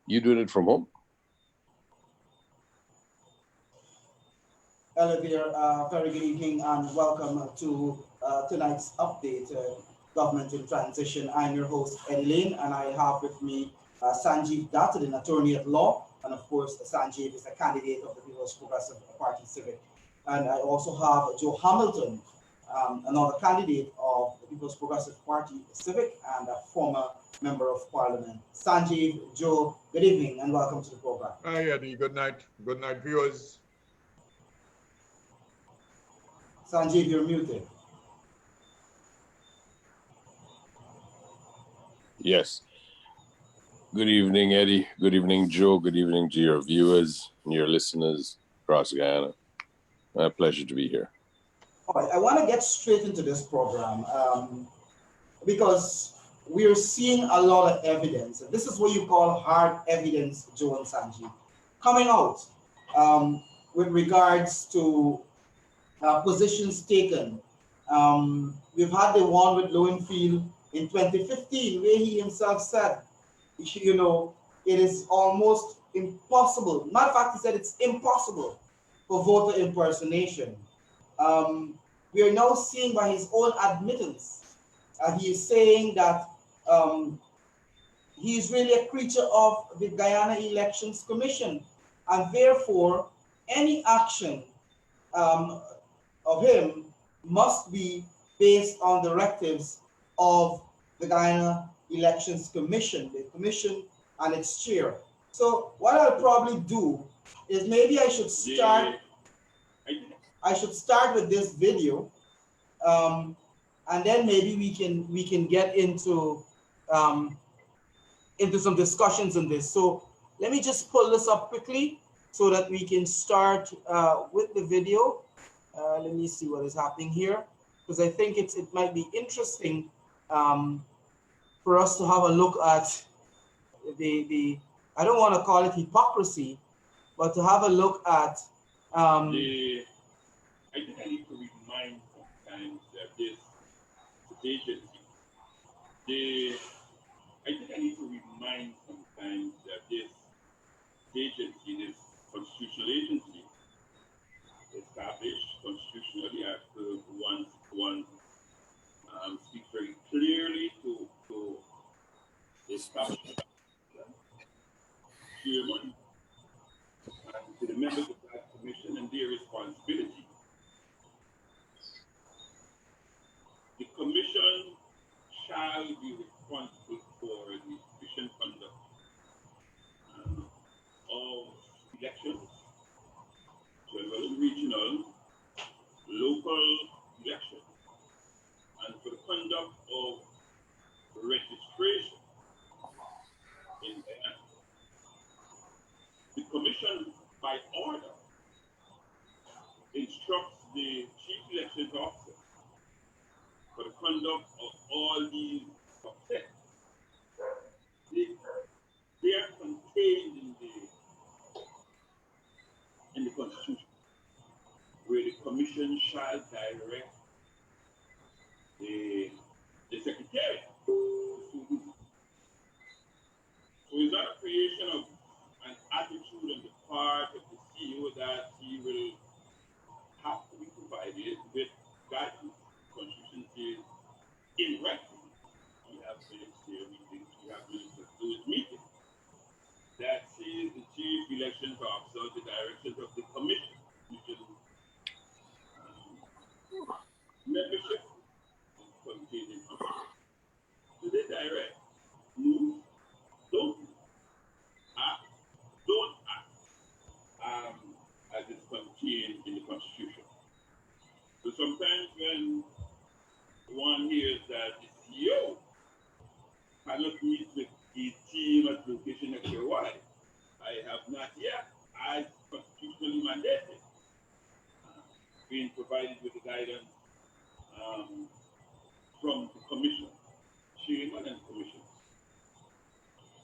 You doing it from home? Hello there, very good evening and welcome to tonight's update, Government in Transition. I'm your host, Eddie Lane, and I have with me Sanjeev Datadin, attorney at law, and of course, Sanjeev is a candidate of the People's Progressive Party Civic. And I also have Joe Hamilton, another candidate of the People's Progressive Party Civic and a former member of parliament. Sanjeev, Joe, good evening and welcome to the program. Hi, Eddie. Good night. Good night, viewers. Sanjeev, you're muted. Yes. Good evening, Eddie. Good evening, Joe. Good evening to your viewers and your listeners across Guyana. A pleasure to be here. All right, I want to get straight into this program because we're seeing a lot of evidence. This is what you call hard evidence, Joe and Sanjeev, coming out with regards to positions taken. We've had the one with Lowenfield in 2015, where he himself said, it is almost impossible. Matter of fact, he said it's impossible for voter impersonation. We are now seeing by his own admittance, he is saying that he is really a creature of the Guyana Elections Commission, and therefore any action of him must be based on directives of the Guyana Elections Commission, the commission and its chair. So what I'll probably do is maybe I should start with this video, and then maybe we can get into some discussions on this. So let me just pull this up quickly so that we can start with the video. Let me see what is happening here, because I think it might be interesting for us to have a look at the I don't want to call it hypocrisy, but to have a look at I think I need to remind sometimes that this agency, I think I need to remind sometimes that this agency, this constitutional agency, established constitutionally Article 161, speaks very clearly to establish chairman and to the members of that commission and their responsibility. The commission shall be responsible for the efficient conduct of elections, as well as regional, local elections, and for the conduct of registration in Guyana. The commission, by order, instructs the chief elections officer for the conduct of all these steps. They are contained in the Constitution, where the commission shall direct the secretariat. So it's not a creation of an attitude on the part of the CEO that he will have to be provided with guidance. Constitution says in writing, we have ministerial meetings, we have ministers do his meetings. That says the chief elections officer, the directions of the commission, which is membership is contained in commission. So they direct, move, don't move, act, don't act, as is contained in the Constitution. So sometimes when one hears that the CEO cannot meet with the team at location XY, I have not yet, as constitutionally mandated, been provided with the guidance from the commission, chairman and commission.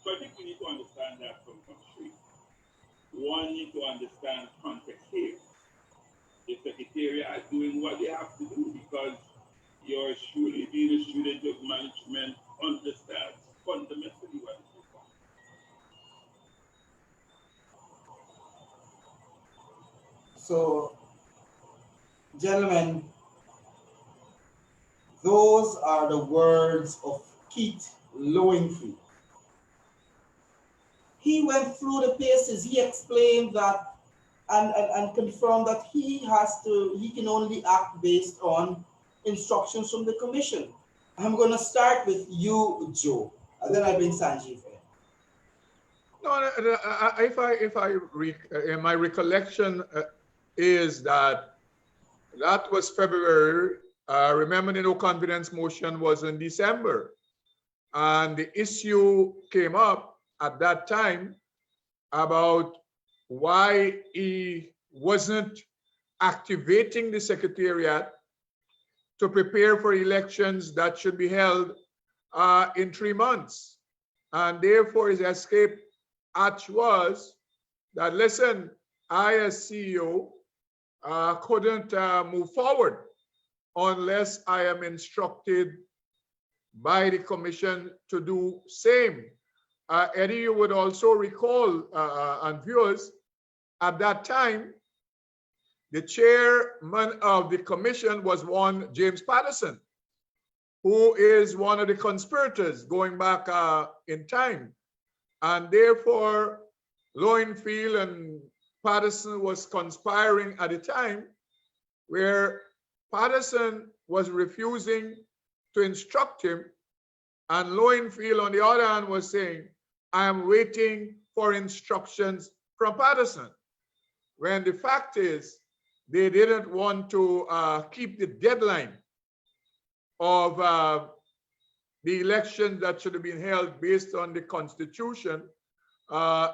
So I think we need to understand that from straight. One needs to understand context here. The secretariat are doing what they have to do because you're surely being a student of management understands fundamentally what is required. So, gentlemen, those are the words of Keith Lowenfield. He went through the paces. He explained that and confirmed that he can only act based on instructions from the commission. I'm going to start with you, Joe, and then I bring Sanjeev in. No, my recollection is that was February. Remember, the no confidence motion was in December, and the issue came up at that time about why he wasn't activating the secretariat to prepare for elections that should be held in 3 months. And therefore his escape hatch was that, listen, I as CEO couldn't move forward unless I am instructed by the commission to do same. Eddie, you would also recall, and viewers, at that time, the chairman of the commission was one James Patterson, who is one of the conspirators going back in time. And therefore, Lowenfield and Patterson was conspiring at a time where Patterson was refusing to instruct him, and Lowenfield, on the other hand, was saying, I am waiting for instructions from Patterson. When the fact is, they didn't want to keep the deadline of the election that should have been held based on the Constitution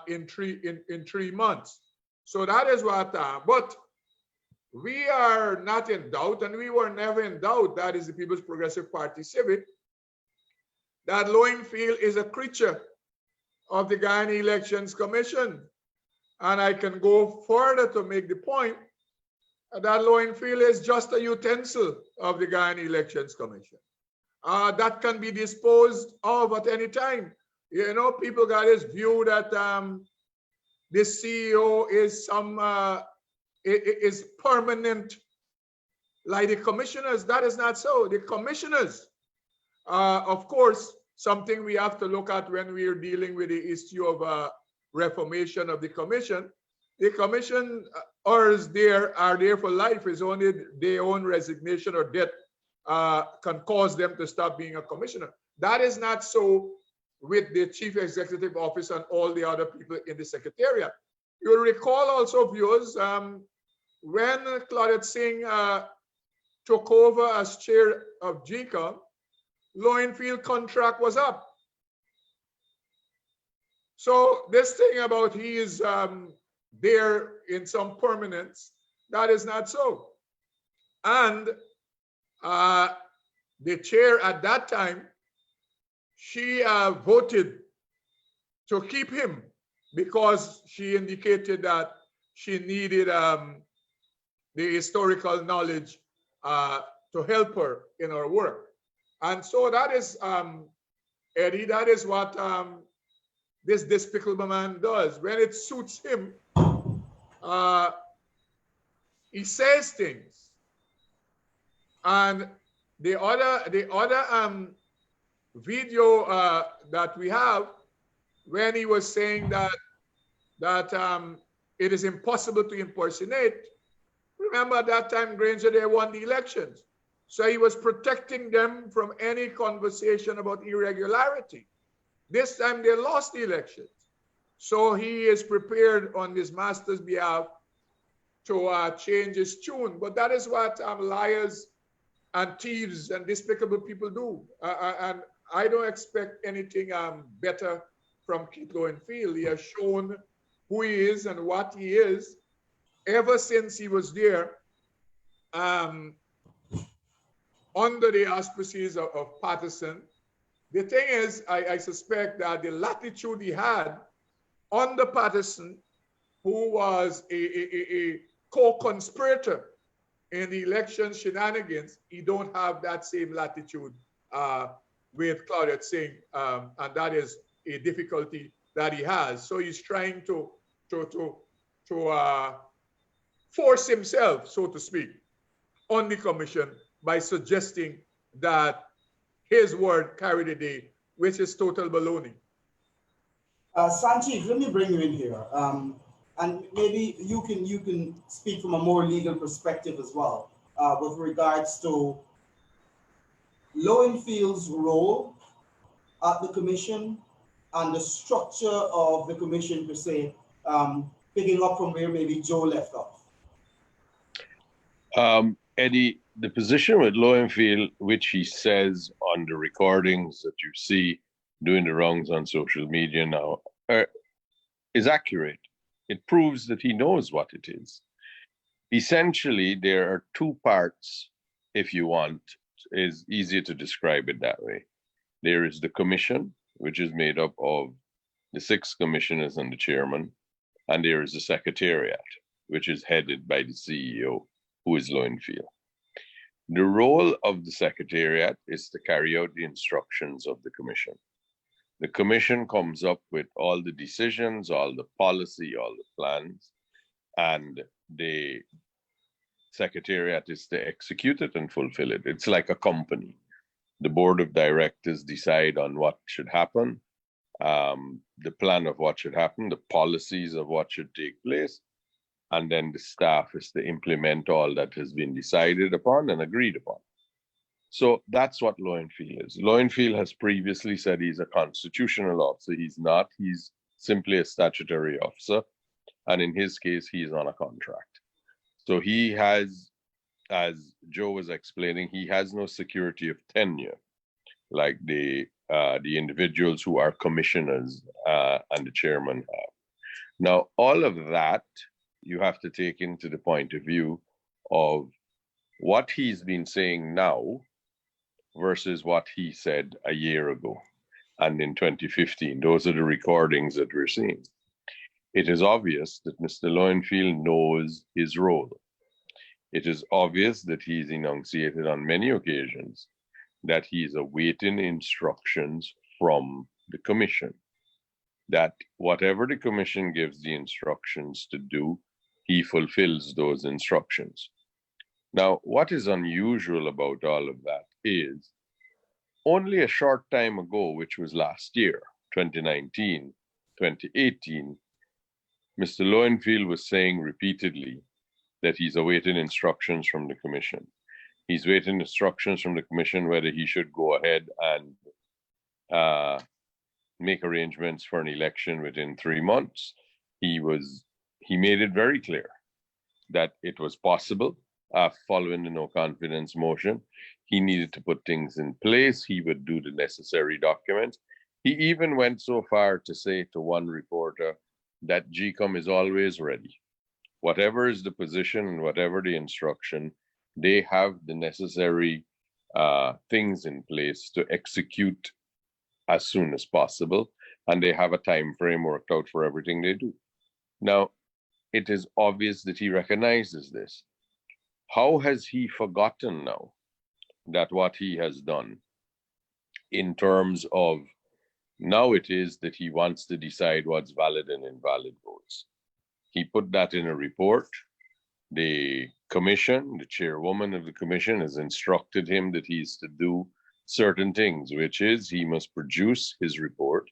in 3 months. So that is what, but we are not in doubt, and we were never in doubt, that is the People's Progressive Party Civic, that Lowenfield is a creature of the Guyana Elections Commission. And I can go further to make the point that Lowenfield is just a utensil of the Guyana Elections Commission. That can be disposed of at any time. You know, people got this view that the CEO is is permanent, like the commissioners. That is not so. The commissioners, of course, something we have to look at when we are dealing with the issue of reformation of the commission. The commission are there for life. It's only their own resignation or death can cause them to stop being a commissioner. That is not so with the chief executive officer and all the other people in the secretariat. You'll recall also, viewers, when Claudette Singh took over as chair of GCOM, Lowenfield contract was up. So this thing about he is there in some permanence, that is not so. And the chair at that time, she voted to keep him because she indicated that she needed the historical knowledge to help her in her work. And so that is, Eddie, that is what this despicable man does. When it suits him, he says things. And the other video that we have, when he was saying that it is impossible to impersonate, remember at that time Granger, they won the elections. So he was protecting them from any conversation about irregularity. This time they lost the elections. So he is prepared on his master's behalf to change his tune. But that is what liars and thieves and despicable people do. And I don't expect anything better from Keith Lowenfield. He has shown who he is and what he is ever since he was there under the auspices of Patterson. The thing is, I suspect that the latitude he had under Patterson, who was a co-conspirator in the election shenanigans, he don't have that same latitude with Claudette Singh, and that is a difficulty that he has. So he's trying to force himself, so to speak, on the commission by suggesting that his word carried the day, which is total baloney. Sanjeev, let me bring you in here, and maybe you can speak from a more legal perspective as well, with regards to Lowenfield's role at the commission and the structure of the commission per se, picking up from where maybe Joe left off. Eddie, the position with Lowenfield, which he says on the recordings that you see doing the wrongs on social media now, is accurate. It proves that he knows what it is. Essentially, there are two parts, if you want. Is easier to describe it that way. There is the commission, which is made up of the 6 commissioners and the chairman, and there is the secretariat, which is headed by the CEO, who is Lowenfield. The role of the secretariat is to carry out the instructions of the commission. The commission comes up with all the decisions, all the policy, all the plans, and the secretariat is to execute it and fulfill it. It's like a company. The board of directors decide on what should happen, the plan of what should happen, the policies of what should take place, and then the staff is to implement all that has been decided upon and agreed upon. So that's what Lowenfield is. Lowenfield has previously said he's a constitutional officer. He's not. He's simply a statutory officer. And in his case, he's on a contract. So he has, as Joe was explaining, he has no security of tenure like the individuals who are commissioners and the chairman have. Now, all of that you have to take into the point of view of what he's been saying now versus what he said a year ago and in 2015. Those are the recordings that we're seeing. It is obvious that Mr. Lowenfield knows his role. It is obvious that he's enunciated on many occasions that he's awaiting instructions from the commission, that whatever the commission gives the instructions to do, he fulfills those instructions. Now, what is unusual about all of that is only a short time ago, which was last year, 2019, 2018, Mr. Lowenfield was saying repeatedly that he's awaiting instructions from the commission. He's waiting instructions from the commission whether he should go ahead and make arrangements for an election within 3 months. He made it very clear that it was possible following the no confidence motion. He needed to put things in place. He would do the necessary documents. He even went so far to say to one reporter that GCOM is always ready. Whatever is the position and whatever the instruction, they have the necessary things in place to execute as soon as possible, and they have a time frame worked out for everything they do. Now, it is obvious that he recognizes this. How has he forgotten now that what he has done in terms of now it is that he wants to decide what's valid and invalid votes? He put that in a report. The commission, the chairwoman of the commission, has instructed him that he's to do certain things, which is he must produce his report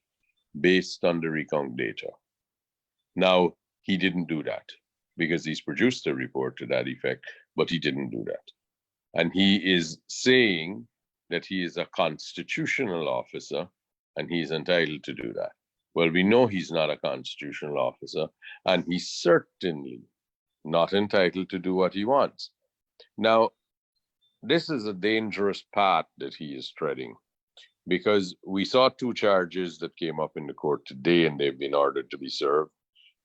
based on the recount data. Now, he didn't do that because he's produced a report to that effect, but he didn't do that. And he is saying that he is a constitutional officer and he's entitled to do that. Well, we know he's not a constitutional officer, and he's certainly not entitled to do what he wants. Now, this is a dangerous path that he is treading, because we saw 2 charges that came up in the court today, and they've been ordered to be served.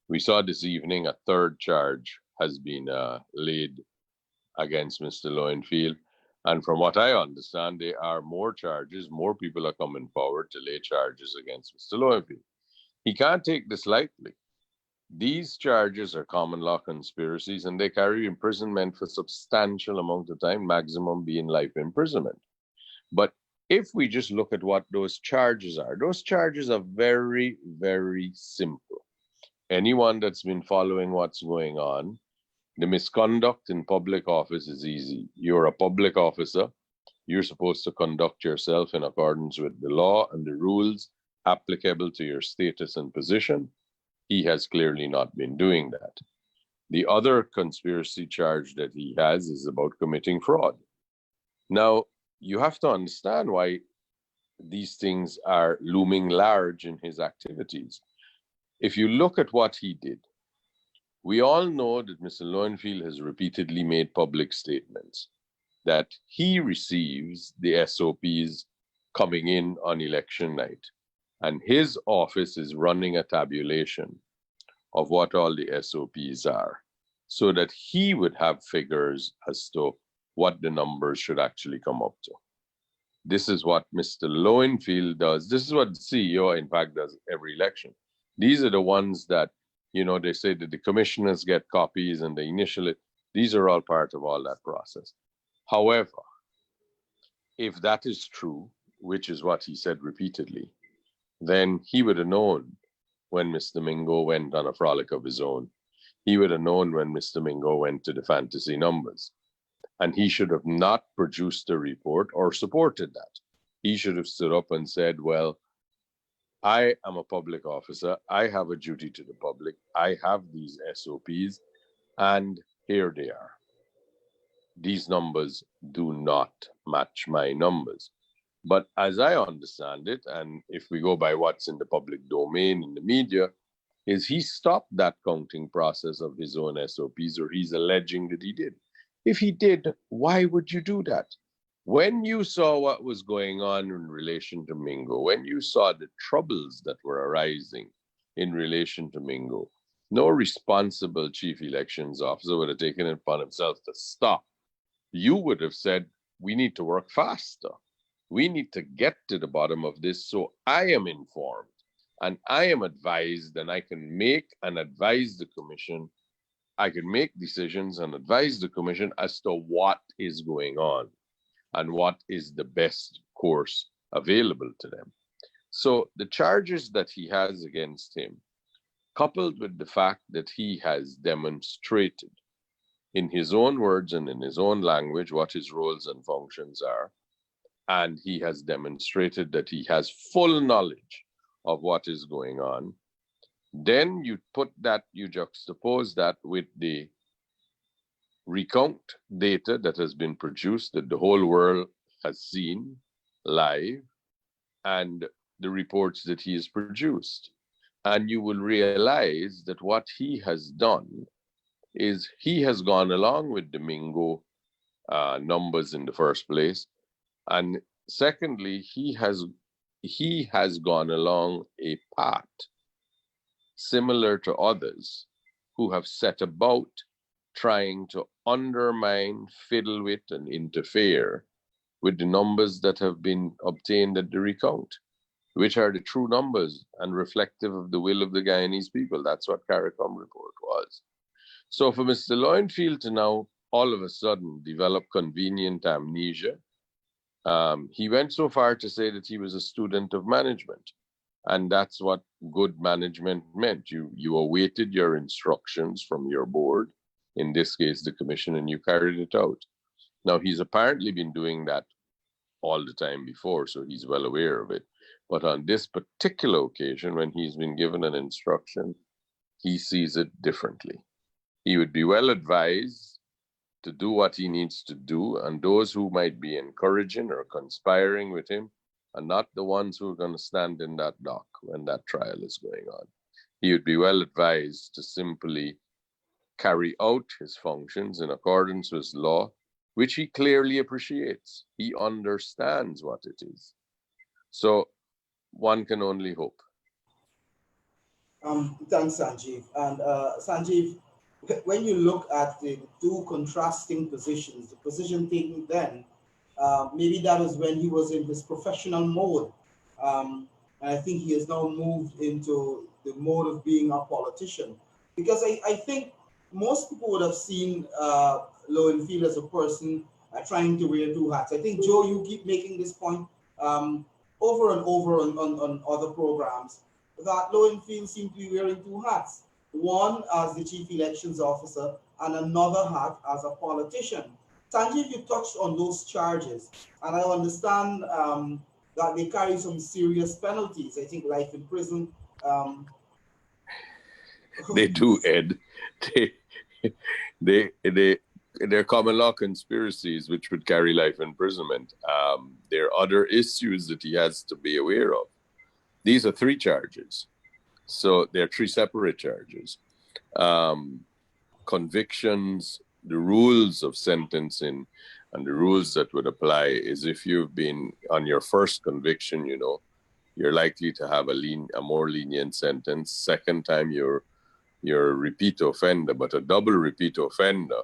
We saw this evening a 3rd charge has been laid against Mr. Lowenfield. And from what I understand, there are more charges. More people are coming forward to lay charges against Mr. Lowenfield. He can't take this lightly. These charges are common law conspiracies, and they carry imprisonment for substantial amount of time, maximum being life imprisonment. But if we just look at what those charges are very, very simple. Anyone that's been following what's going on The misconduct in public office is easy. You're a public officer. You're supposed to conduct yourself in accordance with the law and the rules applicable to your status and position. He has clearly not been doing that. The other conspiracy charge that he has is about committing fraud. Now, you have to understand why these things are looming large in his activities. If you look at what he did, we all know that Mr. Lowenfield has repeatedly made public statements that he receives the SOPs coming in on election night. And his office is running a tabulation of what all the SOPs are, so that he would have figures as to what the numbers should actually come up to. This is what Mr. Lowenfield does. This is what the CEO, in fact, does every election. These are the ones that, you know, they say that the commissioners get copies and they initially, these are all part of all that process. However, if that is true, which is what he said repeatedly, then he would have known when Mr. Mingo went on a frolic of his own. He would have known when Mr. Mingo went to the fantasy numbers. And he should have not produced a report or supported that. He should have stood up and said, well, I am a public officer. I have a duty to the public. I have these SOPs, and here they are. These numbers do not match my numbers. But as I understand it, and if we go by what's in the public domain in the media, is he stopped that counting process of his own SOPs, or he's alleging that he did. If he did, why would you do that? When you saw what was going on in relation to Mingo, when you saw the troubles that were arising in relation to Mingo, no responsible chief elections officer would have taken it upon himself to stop. You would have said, we need to work faster. We need to get to the bottom of this so I am informed and I am advised, and I can make and advise the commission. I can make decisions and advise the commission as to what is going on and what is the best course available to them. So the charges that he has against him, coupled with the fact that he has demonstrated in his own words and in his own language what his roles and functions are, and he has demonstrated that he has full knowledge of what is going on, then you juxtapose that with the recount data that has been produced, that the whole world has seen live, and the reports that he has produced. And you will realize that what he has done is he has gone along with the Mingo numbers in the first place. And secondly, he has gone along a path similar to others who have set about trying to undermine, fiddle with, and interfere with the numbers that have been obtained at the recount, which are the true numbers and reflective of the will of the Guyanese people. That's what CARICOM report was. So for Mr. Lowenfield to now all of a sudden develop convenient amnesia, he went so far to say that he was a student of management. And that's what good management meant. You awaited your instructions from your board, in this case, the commission, and you carried it out. Now, he's apparently been doing that all the time before, so he's well aware of it. But on this particular occasion, when he's been given an instruction, he sees it differently. He would be well advised to do what he needs to do, and those who might be encouraging or conspiring with him are not the ones who are going to stand in that dock when that trial is going on. He would be well advised to simply carry out his functions in accordance with law, which he clearly appreciates. He understands what it is. So one can only hope. Thanks, Sanjeev. And Sanjeev, when you look at the two contrasting positions, the position taken then, maybe that was when he was in his professional mode. And I think he has now moved into the mode of being a politician. Because I think most people would have seen Lowenfield as a person trying to wear two hats. I think, Joe, you keep making this point over and over on other programs, that Lowenfield seemed to be wearing two hats. one as the chief elections officer and another hat as a politician. Sanjeev, you touched on those charges, and I understand that they carry some serious penalties. I think life in prison. Um, They do, Ed. They, they, they're common law conspiracies which would carry life imprisonment. There are other issues that he has to be aware of. These are three charges. So they're three separate charges. Convictions, the rules of sentencing, and the rules that would apply is if you've been on your first conviction, you're likely to have a more lenient sentence. Second time, you're a repeat offender, but a double repeat offender,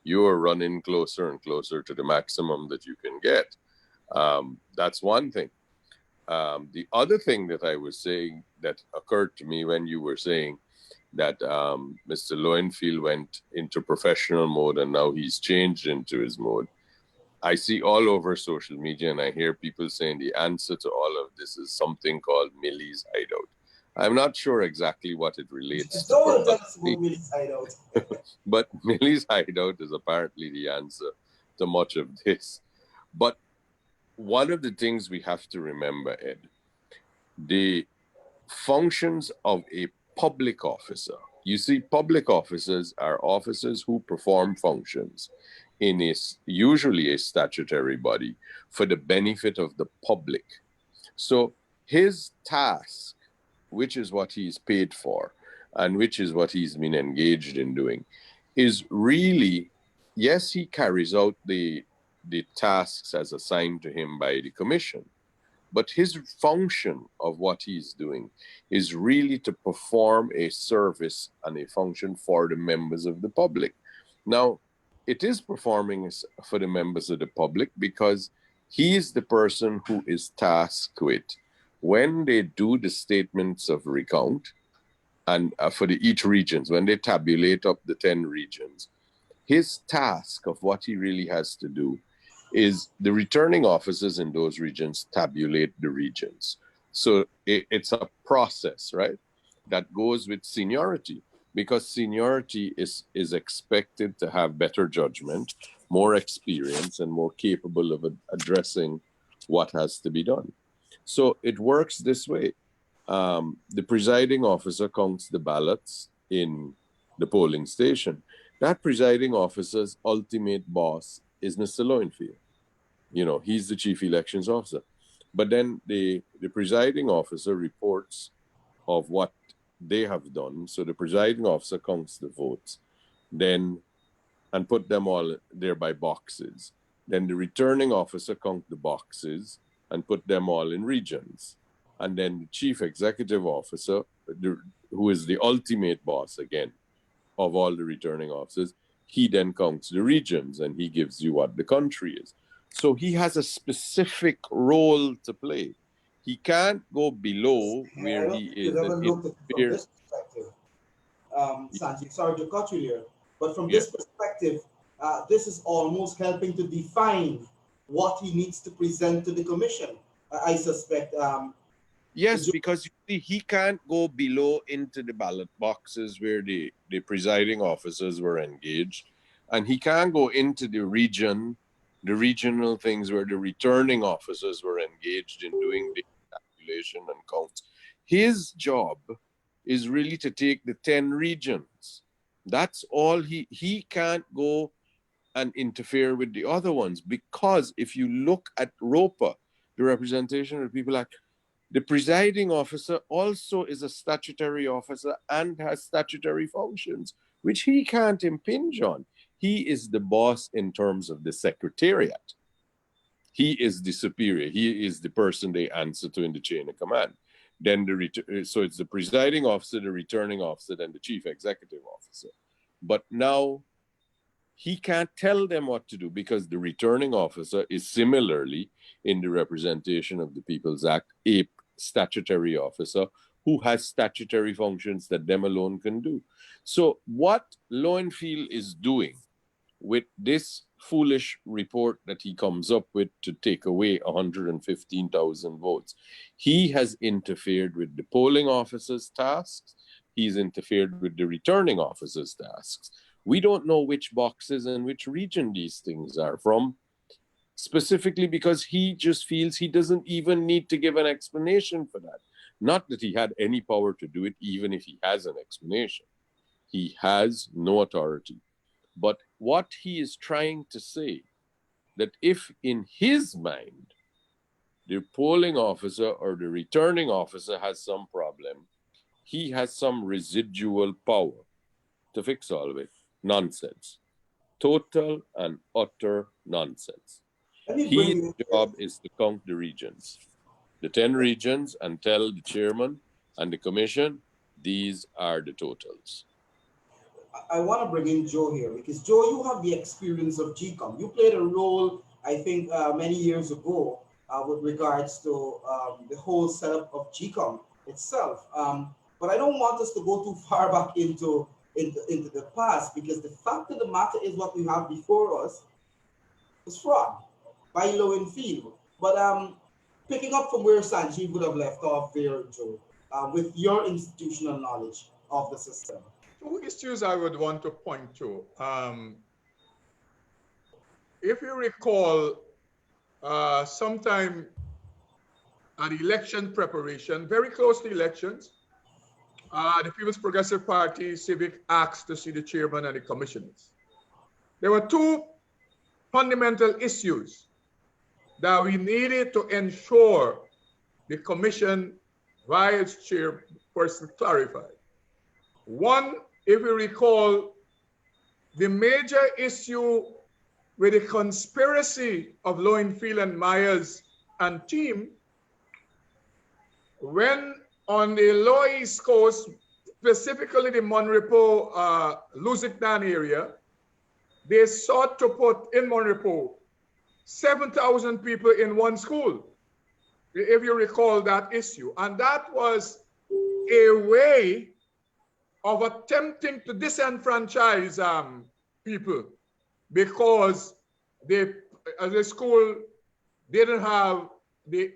you are running closer and closer to the maximum that you can get. That's one thing. The other thing that I was saying that occurred to me when you were saying that Mr. Lowenfield went into professional mode and now he's changed into his mode. I see all over social media and I hear people saying the answer to all of this is something called Millie's Hideout. I'm not sure exactly what it relates to. Don't tell us about Millie's Hideout. But Millie's Hideout is apparently the answer to much of this. But one of the things we have to remember, Ed, the functions of a public officer. You see, public officers are officers who perform functions in usually a statutory body for the benefit of the public. So his task, which is what he's paid for and which is what he's been engaged in doing, is really, yes, he carries out the tasks as assigned to him by the commission, but his function of what he's doing is really to perform a service and a function for the members of the public. Now, it is performing for the members of the public because he is the person who is tasked with, when they do the statements of recount and for each regions, when they tabulate up the 10 regions, his task of what he really has to do is the returning officers in those regions tabulate the regions. So it's a process, right, that goes with seniority, because seniority is expected to have better judgment, more experience, and more capable of addressing what has to be done. So it works this way. The presiding officer counts the ballots in the polling station. That presiding officer's ultimate boss is Mr. Lowenfield. He's the chief elections officer. But then the presiding officer reports of what they have done. So the presiding officer counts the votes, and put them all there by boxes. Then the returning officer counts the boxes and put them all in regions. And then the chief executive officer, who is the ultimate boss again of all the returning officers, he then counts the regions and he gives you what the country is. So he has a specific role to play. He can't go below where he is. From this perspective, Sanjeev, sorry to cut you here, but from this perspective, this is almost helping to define what he needs to present to the commission, I suspect. Yes, because you see, he can't go below into the ballot boxes where the presiding officers were engaged, and he can't go into the regional things where the returning officers were engaged in doing the calculation and counts. His job is really to take the 10 regions. That's all. He can't go and interfere with the other ones, because if you look at ROPA, the Representation of People Act, the presiding officer also is a statutory officer and has statutory functions, which he can't impinge on. He is the boss in terms of the secretariat. He is the superior. He is the person they answer to in the chain of command. Then so it's the presiding officer, the returning officer, then the chief executive officer. But now he can't tell them what to do, because the returning officer is similarly, in the Representation of the People's Act, a statutory officer who has statutory functions that them alone can do. So what Lowenfield is doing with this foolish report that he comes up with to take away 115,000 votes, he has interfered with the polling officer's tasks he's interfered with the returning officer's tasks. We don't know which boxes and which region these things are from, specifically because he just feels he doesn't even need to give an explanation for that. Not that he had any power to do it, even if he has an explanation. He has no authority. But what he is trying to say, that if in his mind, the polling officer or the returning officer has some problem, he has some residual power to fix all of it. Nonsense. Total and utter nonsense. His job is to count the regions, the 10 regions, and tell the chairman and the commission, these are the totals. I want to bring in Joe here because Joe, you have the experience of GCOM. You played a role, I think, many years ago with regards to the whole setup of GCOM itself. But I don't want us to go too far back into the past, because the fact of the matter is what we have before us is fraud by low and feel. But picking up from where Sanjeev would have left off there, Joe, with your institutional knowledge of the system. Two issues I would want to point to. If you recall, sometime at election preparation, very close to elections, the People's Progressive Party Civic asked to see the chairman and the commissioners. There were two fundamental issues that we needed to ensure the commission via its chairperson clarified. One, if you recall, the major issue with the conspiracy of Lowenfield and Myers and team, when on the Lower East Coast, specifically the Monrepo, Lusickdan area, they sought to put in Monrepo 7,000 people in one school, if you recall that issue. And that was a way of attempting to disenfranchise people, because they, as a school, didn't have the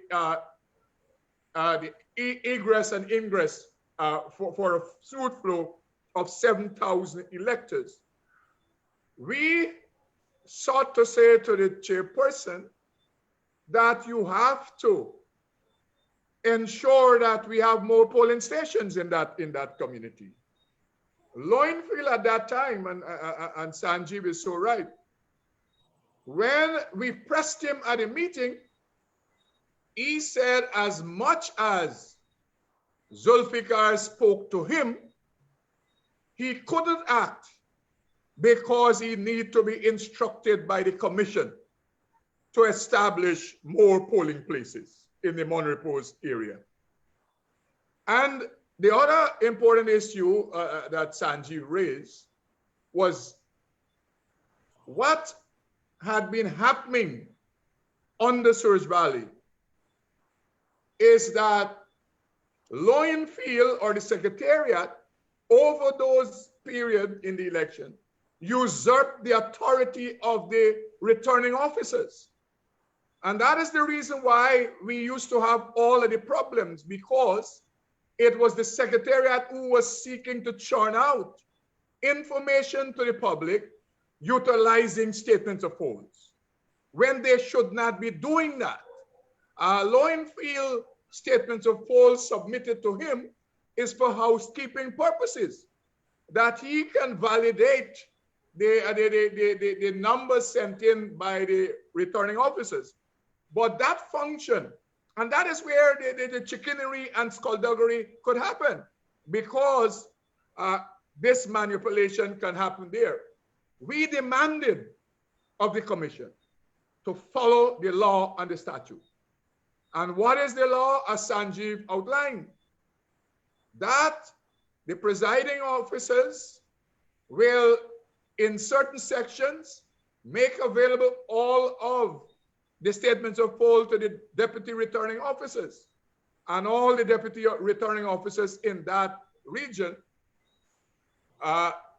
egress and ingress for a fruit flow of 7,000 electors. We sought to say to the chairperson that you have to ensure that we have more polling stations in that community. Lowenfield at that time, and Sanjeev is so right, when we pressed him at a meeting, he said as much as Zulfikar spoke to him, he couldn't act because he needed to be instructed by the commission to establish more polling places in the Monrepo's area. And the other important issue that Sanjeev raised was what had been happening on the Surge Valley is that Lowenfield or the Secretariat over those periods in the election usurped the authority of the returning officers. And that is the reason why we used to have all of the problems, because it was the Secretariat who was seeking to churn out information to the public utilizing statements of polls, when they should not be doing that. Lowenfield statements of polls submitted to him is for housekeeping purposes, that he can validate the numbers sent in by the returning officers. But that function, and that is where the chicanery and skullduggery could happen, because this manipulation can happen there. We demanded of the commission to follow the law and the statute. And what is the law, as Sanjeev outlined? That the presiding officers will, in certain sections, make available all of the statements of poll to the deputy returning officers. And all the deputy returning officers in that region,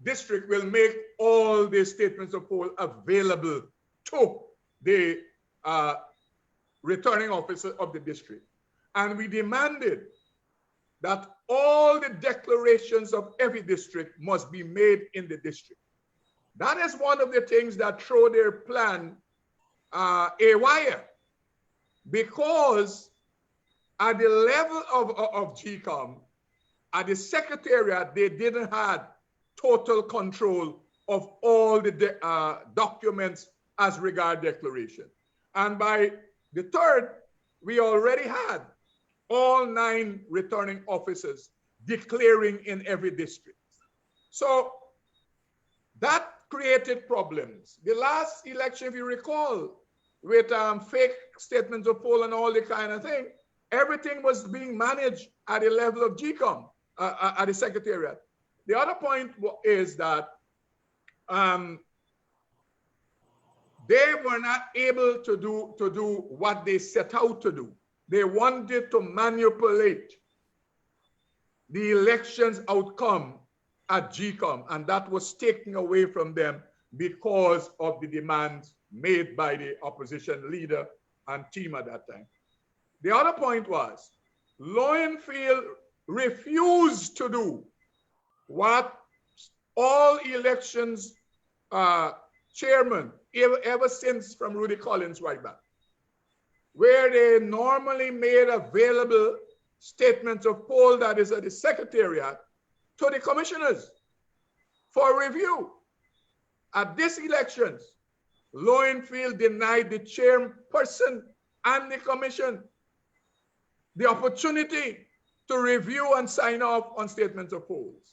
district, will make all the statements of poll available to the returning officer of the district. And we demanded that all the declarations of every district must be made in the district. That is one of the things that throw their plan awry, because at the level of GCOM, at the secretariat, they didn't have total control of all the documents as regard declaration. And by the third, we already had all 9 returning officers declaring in every district. So that created problems. The last election, if you recall, with fake statements of poll and all the kind of thing, everything was being managed at the level of GCOM, at the secretariat. The other point is that they were not able to do what they set out to do. They wanted to manipulate the election's outcome at GCOM, and that was taken away from them because of the demands made by the opposition leader and team at that time. The other point was Lowenfield refused to do what all elections chairmen, ever since from Rudy Collins right back, where they normally made available statements of poll that is at the secretariat to the commissioners for review. At these elections, Lowenfield denied the chairperson and the commission the opportunity to review and sign off on statements of polls.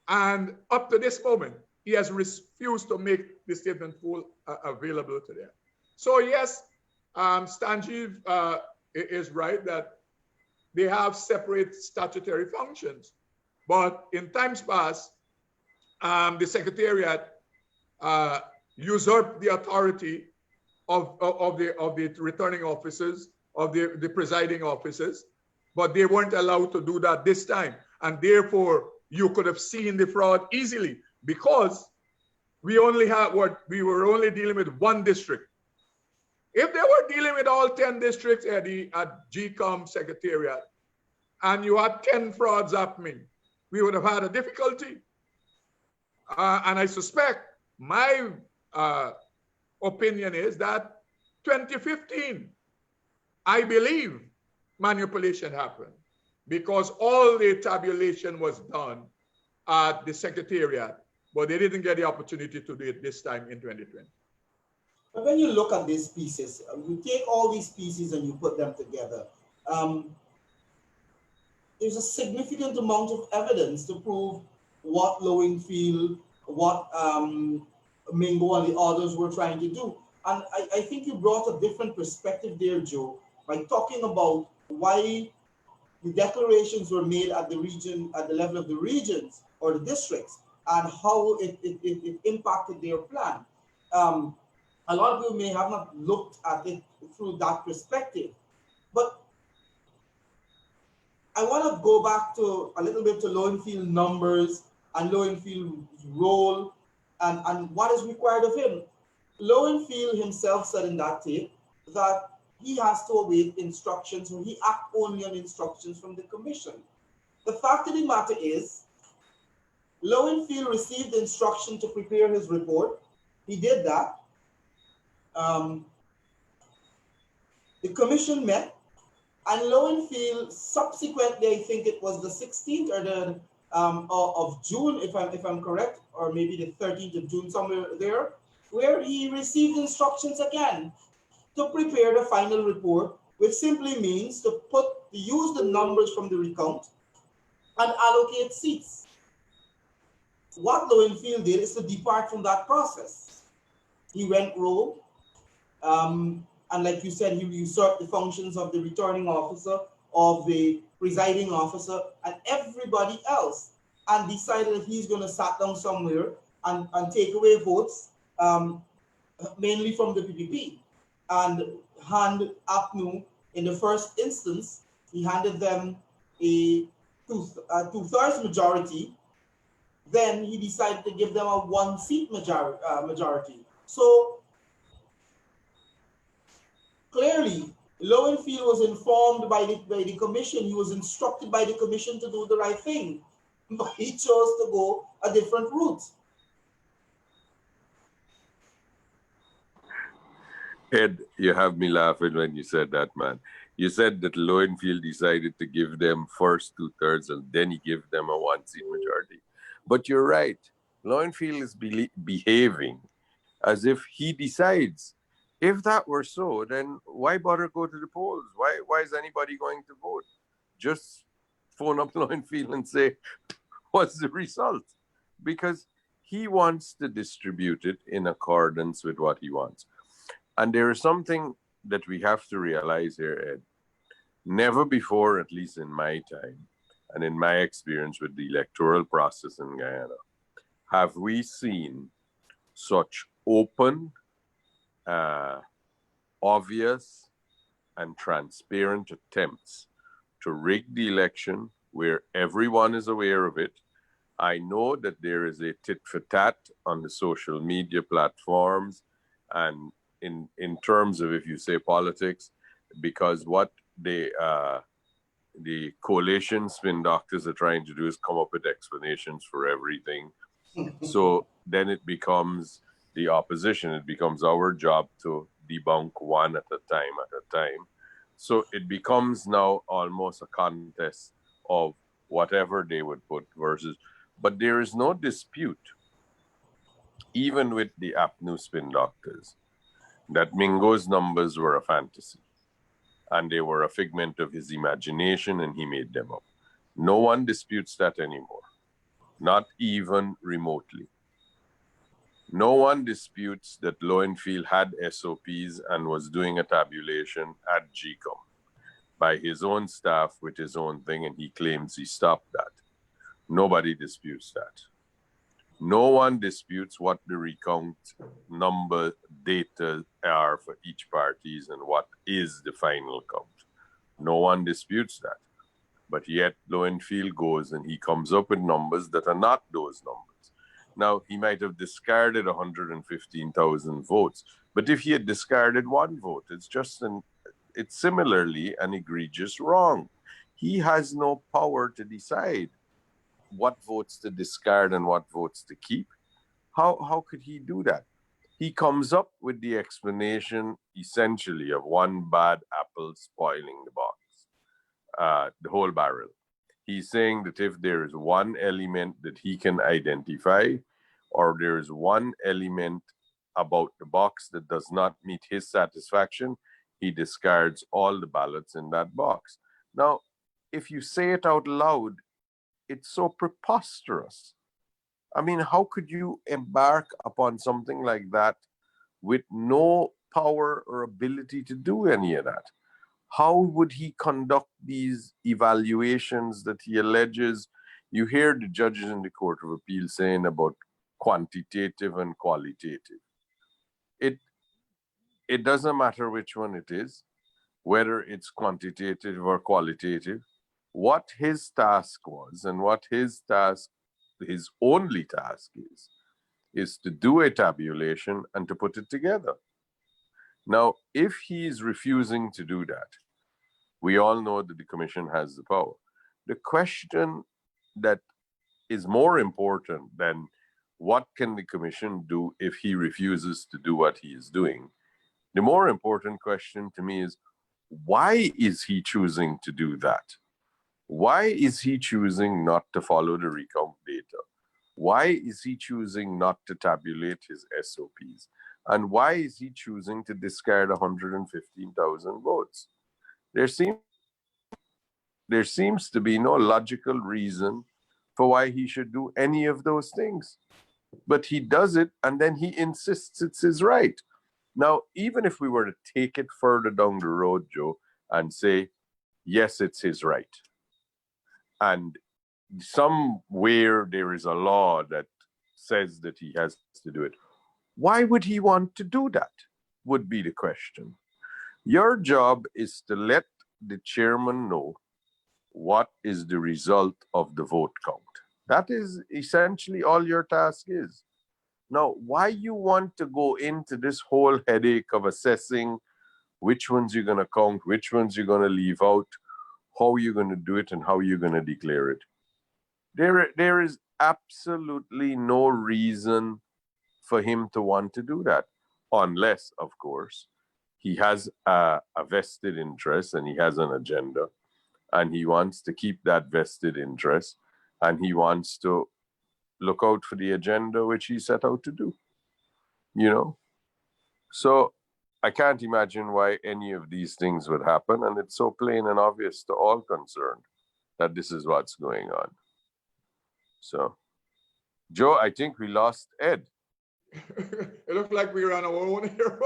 And up to this moment, he has refused to make the statement poll available to them. So yes, Sanjeev is right that they have separate statutory functions. But in times past, the Secretariat usurped the authority of the returning officers, of the presiding officers, but they weren't allowed to do that this time. And therefore, you could have seen the fraud easily, because we were only dealing with 1 district. If they were dealing with all 10 districts at GCOM Secretariat, and you had 10 frauds happening, we would have had a difficulty. And I suspect my opinion is that 2015, I believe manipulation happened, because all the tabulation was done at the Secretariat, but they didn't get the opportunity to do it this time in 2020. But when you look at these pieces, you take all these pieces and you put them together, there's a significant amount of evidence to prove what Lowenfield, what Mingo and the others were trying to do. And I think you brought a different perspective there, Joe, by talking about why the declarations were made at the region, at the level of the regions or the districts, and how it impacted their plan. A lot of people may have not looked at it through that perspective, but I want to go back to a little bit to Lowenfield numbers and Lowenfield's role and what is required of him. Lowenfield himself said in that tape that he has to await instructions, or he acts only on instructions from the commission. The fact of the matter is, Lowenfield received the instruction to prepare his report. He did that. The commission met, and Lowenfield subsequently, I think it was the 16th or the of June, if I'm correct, or maybe the 13th of June, somewhere there, where he received instructions again to prepare the final report, which simply means to use the numbers from the recount and allocate seats. What Lowenfield did is to depart from that process. He went rogue, and like you said, he usurped the functions of the returning officer, of the presiding officer, and everybody else, and decided that he's going to sat down somewhere and take away votes, mainly from the PPP, and hand APNU, in the first instance, he handed them a two-thirds majority. Then he decided to give them a 1-seat majority. So clearly, Lowenfield was informed by the commission. He was instructed by the commission to do the right thing, but he chose to go a different route. Ed, you have me laughing when you said that, man. You said that Lowenfield decided to give them first 2/3 and then he gave them a 1-seat majority. But you're right. Lowenfield is behaving as if he decides. If that were so, then why bother go to the polls? Why is anybody going to vote? Just phone up Lowenfield and say, what's the result? Because he wants to distribute it in accordance with what he wants. And there is something that we have to realize here, Ed. Never before, at least in my time, and in my experience with the electoral process in Guyana, have we seen such open, obvious, and transparent attempts to rig the election where everyone is aware of it. I know that there is a tit for tat on the social media platforms and in terms of, if you say politics, because what the coalition spin doctors are trying to do is come up with explanations for everything. So then it becomes the opposition. It becomes our job to debunk one at a time. So it becomes now almost a contest of whatever they would put versus, but there is no dispute, even with the APNU spin doctors, that Mingo's numbers were a fantasy and they were a figment of his imagination and he made them up. No one disputes that anymore, not even remotely. No one disputes that Lowenfield had SOPs and was doing a tabulation at GCOM by his own staff with his own thing, and he claims he stopped that. Nobody disputes that. No one disputes what the recount number data are for each parties and what is the final count. No one disputes that. But yet Lowenfield goes and he comes up with numbers that are not those numbers. Now, he might have discarded 115,000 votes, but if he had discarded one vote, it's similarly an egregious wrong. He has no power to decide what votes to discard and what votes to keep. How could he do that? He comes up with the explanation, essentially, of one bad apple spoiling the box, the whole barrel. He's saying that if there is one element that he can identify, or there is one element about the box that does not meet his satisfaction, he discards all the ballots in that box. Now, if you say it out loud, it's so preposterous. I mean, how could you embark upon something like that with no power or ability to do any of that? How would he conduct these evaluations that he alleges? You hear the judges in the Court of Appeal saying about quantitative and qualitative. It doesn't matter which one it is, whether it's quantitative or qualitative. What his task was and what his only task is to do a tabulation and to put it together. Now, if he is refusing to do that, we all know that the commission has the power. The question that is more important than what can the commission do if he refuses to do what he is doing, the more important question to me is, why is he choosing to do that? Why is he choosing not to follow the recount data? Why is he choosing not to tabulate his SOPs? And why is he choosing to discard 115,000 votes? There seems to be no logical reason for why he should do any of those things. But he does it, and then he insists it's his right. Now, even if we were to take it further down the road, Joe, and say, yes, it's his right, and somewhere there is a law that says that he has to do it, why would he want to do that, would be the question. Your job is to let the chairman know what is the result of the vote count. That is essentially all your task is. Now, why you want to go into this whole headache of assessing which ones you're going to count, which ones you're going to leave out, how you're going to do it, and how you're going to declare it. There is absolutely no reason for him to want to do that, unless, of course, he has a vested interest and he has an agenda, and he wants to keep that vested interest, and he wants to look out for the agenda which he set out to do, you know? So I can't imagine why any of these things would happen, and it's so plain and obvious to all concerned that this is what's going on. So, Joe, I think we lost Ed. It looked like we were on our own here.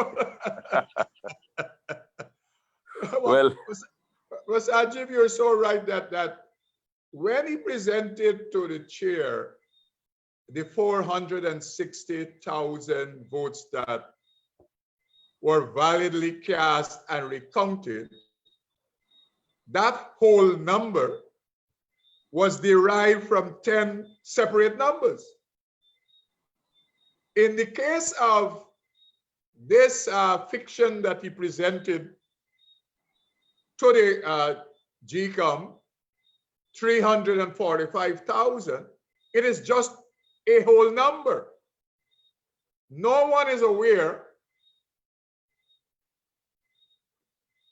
Well, Sanjeev, you're so right that when he presented to the chair the 460,000 votes that were validly cast and recounted, that whole number was derived from 10 separate numbers. In the case of this fiction that he presented to the GCOM, 345,000, it is just a whole number. No one is aware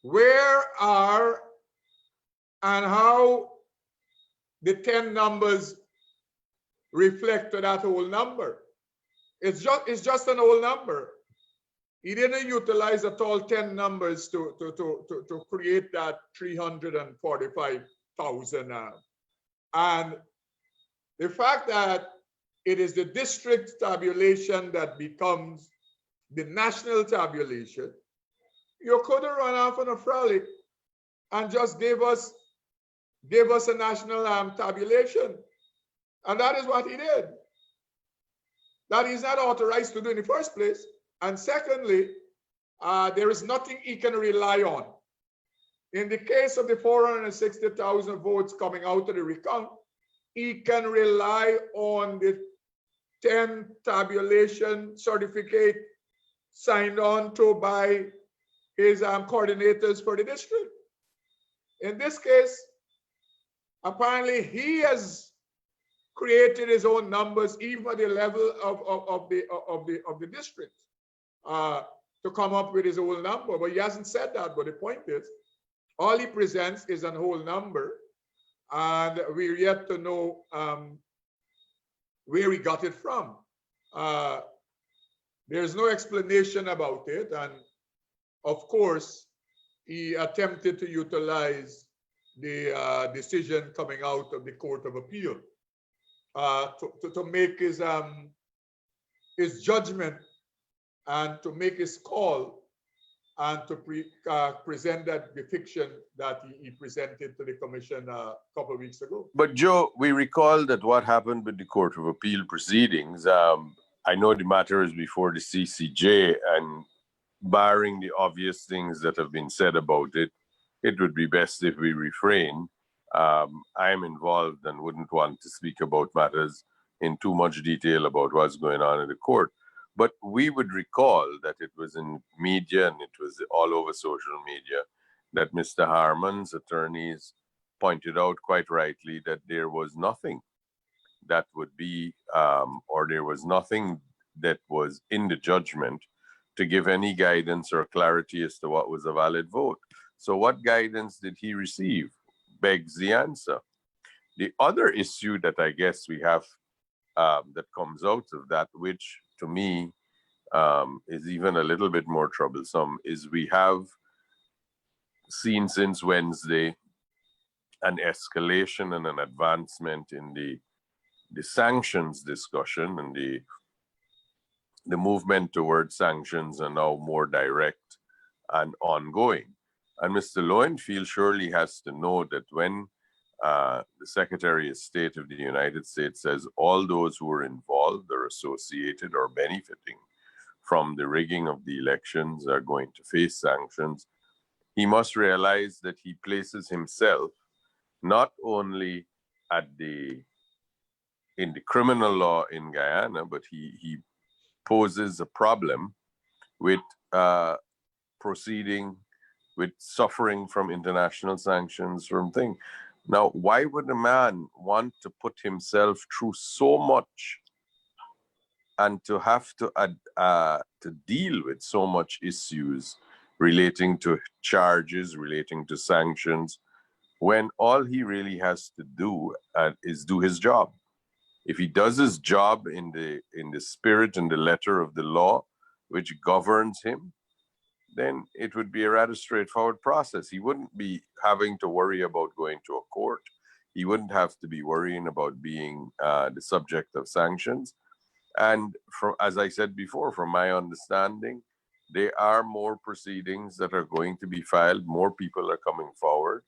where are and how the 10 numbers reflect to that whole number. It's just an whole number. He didn't utilize at all 10 numbers to create that 345,000. And the fact that it is the district tabulation that becomes the national tabulation, you could have run off on a frolic and just gave us a national tabulation. And that is what he did. That he's not authorized to do in the first place. And secondly, there is nothing he can rely on. In the case of the 460,000 votes coming out of the recount, he can rely on the 10 tabulation certificate signed on to by his coordinators for the district. In this case, apparently he has created his own numbers, even at the level of the district, to come up with his whole number. But he hasn't said that. But the point is, all he presents is a whole number, and we're yet to know where he got it from. There's no explanation about it, and of course, he attempted to utilize the decision coming out of the Court of Appeal to make his judgment and to make his call and to present that the fiction that he presented to the commission a couple of weeks ago. But Joe, we recall that what happened with the Court of Appeal proceedings, I know the matter is before the CCJ, and barring the obvious things that have been said about it, it would be best if we refrain. I am involved and wouldn't want to speak about matters in too much detail about what's going on in the court. But we would recall that it was in media and it was all over social media that Mr. Harman's attorneys pointed out quite rightly that there was nothing that would be, or there was nothing that was in the judgment to give any guidance or clarity as to what was a valid vote. So what guidance did he receive? Begs the answer. The other issue that I guess we have that comes out of that, which to me is even a little bit more troublesome, is we have seen since Wednesday an escalation and an advancement in the sanctions discussion, and the movement towards sanctions are now more direct and ongoing. And Mr. Lowenfield surely has to know that when the Secretary of State of the United States says all those who are involved or associated or benefiting from the rigging of the elections are going to face sanctions, he must realize that he places himself not only in the criminal law in Guyana, but he poses a problem with proceeding with suffering from international sanctions from thing. Now, why would a man want to put himself through so much and to have to deal with so much issues relating to charges, relating to sanctions, when all he really has to do is do his job? If he does his job in the spirit and the letter of the law, which governs him, then it would be a rather straightforward process. He wouldn't be having to worry about going to a court. He wouldn't have to be worrying about being the subject of sanctions. And as I said before, from my understanding, there are more proceedings that are going to be filed. More people are coming forward,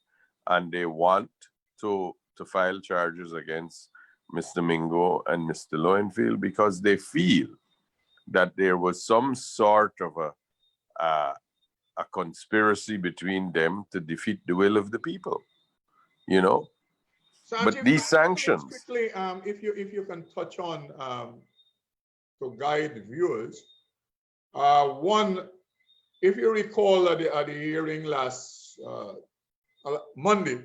and they want to file charges against Mr. Mingo and Mr. Lowenfield because they feel that there was some sort of a conspiracy between them to defeat the will of the people, you know. Sanjeev, But these sanctions, quickly, if you can touch on to guide viewers. One, if you recall at the hearing last Monday,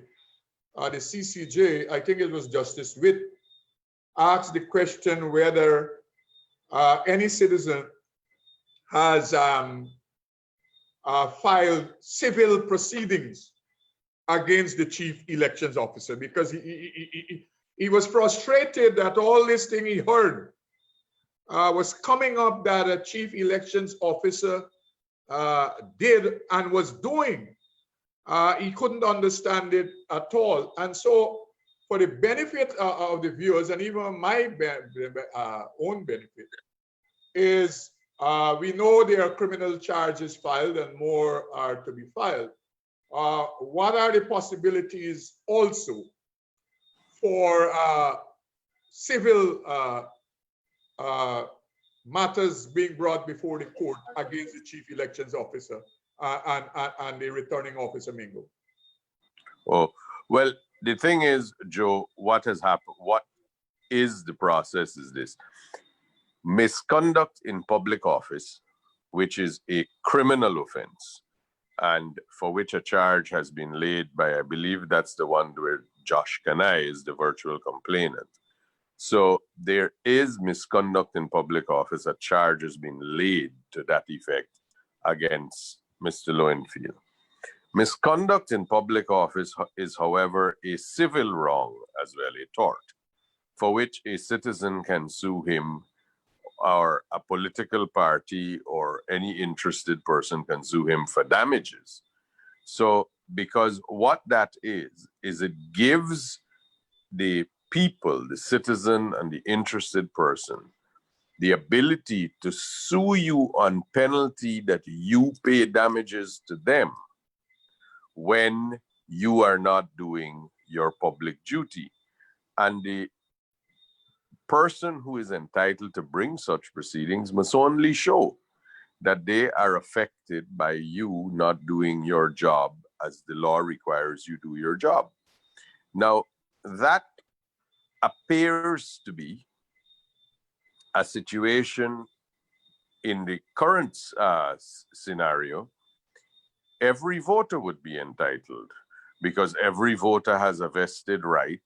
the CCJ, I think it was Justice Witt, asked the question whether any citizen has filed civil proceedings against the chief elections officer, because he was frustrated that all this thing he heard was coming up that a chief elections officer did and was doing. He couldn't understand it at all. And so for the benefit of the viewers and even my own benefit is we know there are criminal charges filed and more are to be filed. What are the possibilities also for civil matters being brought before the court against the chief elections officer and the returning officer Mingo? oh, well, the thing is, Joe, what has happened, what is the process is this. Misconduct in public office, which is a criminal offense, and for which a charge has been laid by, I believe that's the one where Josh Kanai is the virtual complainant. So there is misconduct in public office. A charge has been laid to that effect against Mr. Lowenfield. Misconduct in public office is, however, a civil wrong as well, a tort, for which a citizen can sue him, or a political party or any interested person can sue him for damages. So, because what that is it gives the people, the citizen and the interested person, the ability to sue you on penalty that you pay damages to them when you are not doing your public duty. And the person who is entitled to bring such proceedings must only show that they are affected by you not doing your job as the law requires you do your job. Now, that appears to be a situation in the current scenario. Every voter would be entitled, because every voter has a vested right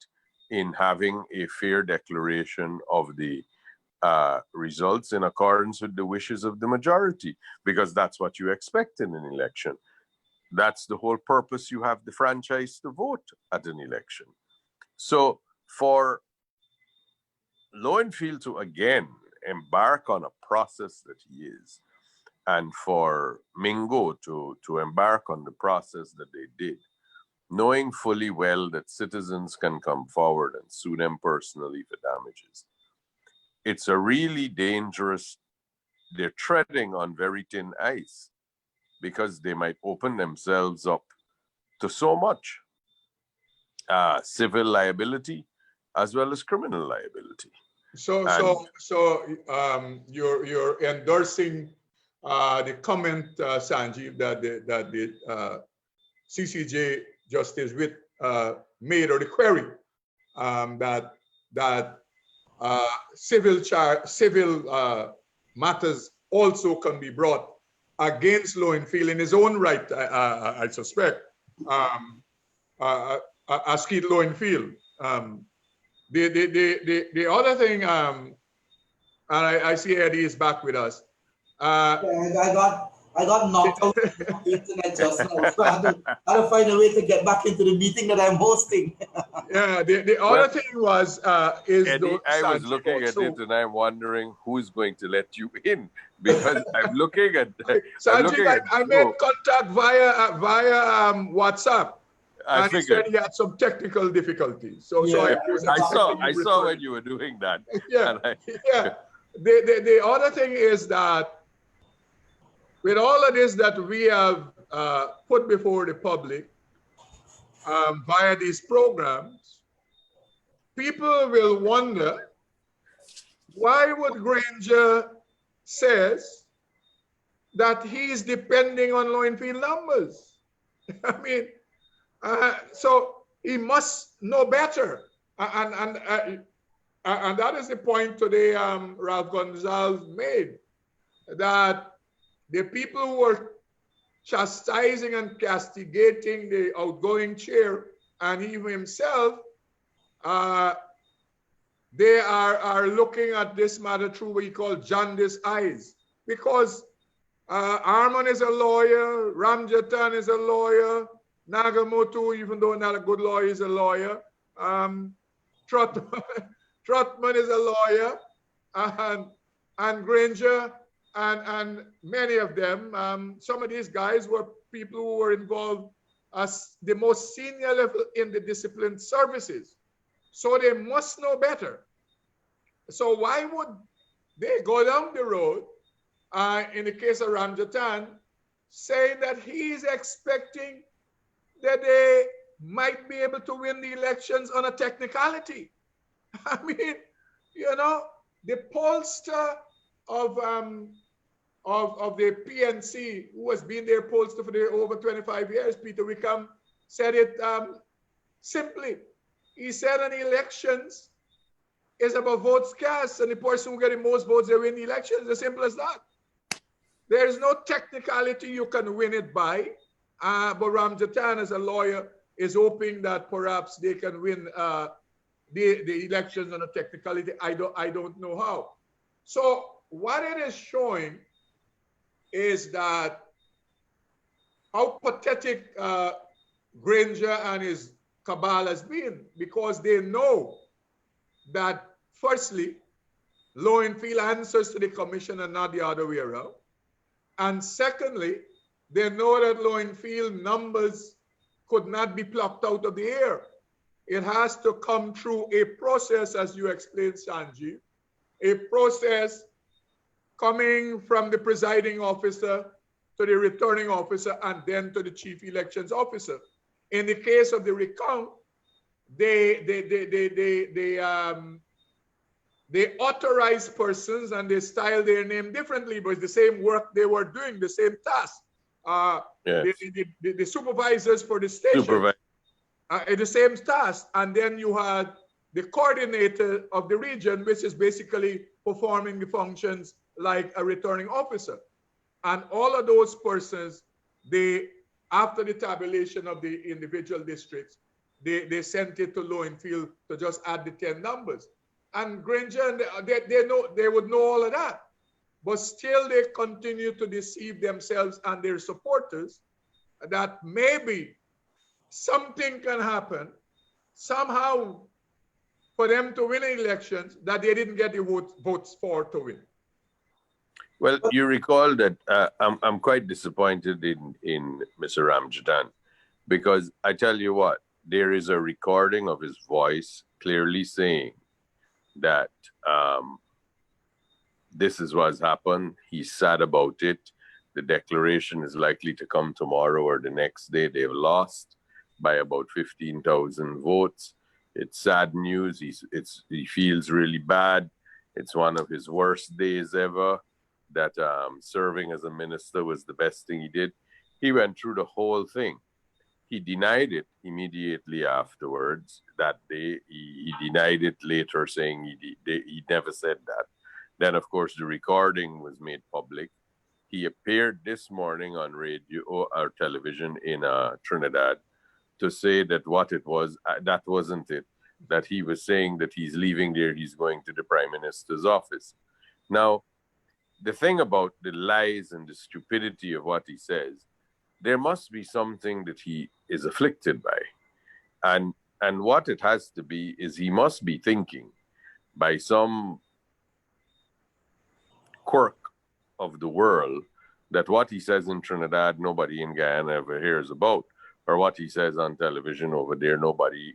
in having a fair declaration of the results in accordance with the wishes of the majority, because that's what you expect in an election. That's the whole purpose. You have the franchise to vote at an election. So for Lowenfield to again embark on a process that he is, and for Mingo to embark on the process that they did, knowing fully well that citizens can come forward and sue them personally for damages, it's a really dangerous, they're treading on very thin ice, because they might open themselves up to so much civil liability as well as criminal liability. So you're endorsing the comment, Sanjeev, that the CCJ Justice Witt made, or the query that civil matters also can be brought against Lowenfield in his own right, I suspect, as Keith Lowenfield. The other thing, and I see Eddie is back with us. I got knocked out of the internet just now, so I had to find a way to get back into the meeting that I'm hosting. Yeah, the other thing was Eddie, I was looking at it and I'm wondering who's going to let you in, because I'm looking at. Sanjeev, I made contact via WhatsApp. And he said he had some technical difficulties. So I saw when you were doing that. Yeah, yeah. The other thing is that with all of this that we have put before the public via these programs, people will wonder, why would Granger says that he's depending on Lowenfield numbers? I mean, so he must know better. And that is the point today Ralph Gonzalez made, that the people who are chastising and castigating the outgoing chair and even himself, they are looking at this matter through what you call jaundiced eyes. Because Arman is a lawyer, Ramjatan is a lawyer, Nagamoto, even though not a good lawyer, is a lawyer. Trotman is a lawyer, and Granger, and many of them, some of these guys were people who were involved as the most senior level in the discipline services. So they must know better. So why would they go down the road, in the case of Ramjatan, saying that he's expecting that they might be able to win the elections on a technicality? I mean, you know, the pollster of the PNC, who has been their pollster for over 25 years, Peter Wickham, said it simply. He said an elections is about votes cast, and the person who gets the most votes, they win the elections. As simple as that. There is no technicality you can win it by. But Ramjatan, as a lawyer, is hoping that perhaps they can win the elections on a technicality. I don't know how. So what it is showing is that how pathetic Granger and his cabal has been, because they know that, firstly, Lowenfield answers to the commission and not the other way around. And secondly, they know that Lowenfield numbers could not be plucked out of the air. It has to come through a process, as you explained, Sanjeev, a process coming from the presiding officer to the returning officer and then to the chief elections officer. In the case of the recount, they authorize persons and they style their name differently, but it's the same work they were doing, the same task. The supervisors for the station, the same task. And then you had the coordinator of the region, which is basically performing the functions like a returning officer. And all of those persons, after the tabulation of the individual districts, they sent it to Lowenfield to just add the 10 numbers. And Granger, they would know all of that. But still they continue to deceive themselves and their supporters that maybe something can happen somehow for them to win elections that they didn't get the votes for to win. Well, you recall that I'm quite disappointed in Mr. Ramjatan, because I tell you what, there is a recording of his voice clearly saying that this is what's happened. He's sad about it. The declaration is likely to come tomorrow or the next day. They've lost by about 15,000 votes. It's sad news. He feels really bad. It's one of his worst days ever. That serving as a minister was the best thing he did. He went through the whole thing. He denied it immediately afterwards that day. He denied it later, saying he never said that. Then, of course, the recording was made public. he appeared this morning on radio or television in Trinidad to say that what it was, that wasn't it, that he was saying that he's leaving there, he's going to the Prime Minister's office. Now, the thing about the lies and the stupidity of what he says, there must be something that he is afflicted by. And what it has to be is he must be thinking by some quirk of the world that what he says in Trinidad, nobody in Guyana ever hears about, or what he says on television over there, nobody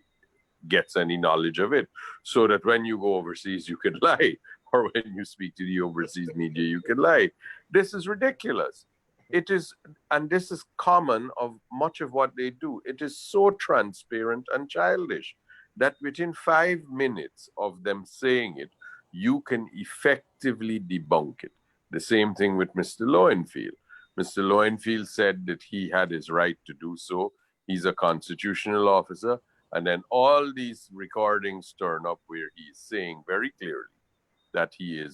gets any knowledge of it. So that when you go overseas, you can lie, or when you speak to the overseas media, you can lie. This is ridiculous. It is, and this is common of much of what they do. It is so transparent and childish that within 5 minutes of them saying it, you can effectively debunk it. The same thing with Mr. Lowenfield. Mr. Lowenfield said that he had his right to do so. He's a constitutional officer. And then all these recordings turn up where he's saying very clearly that he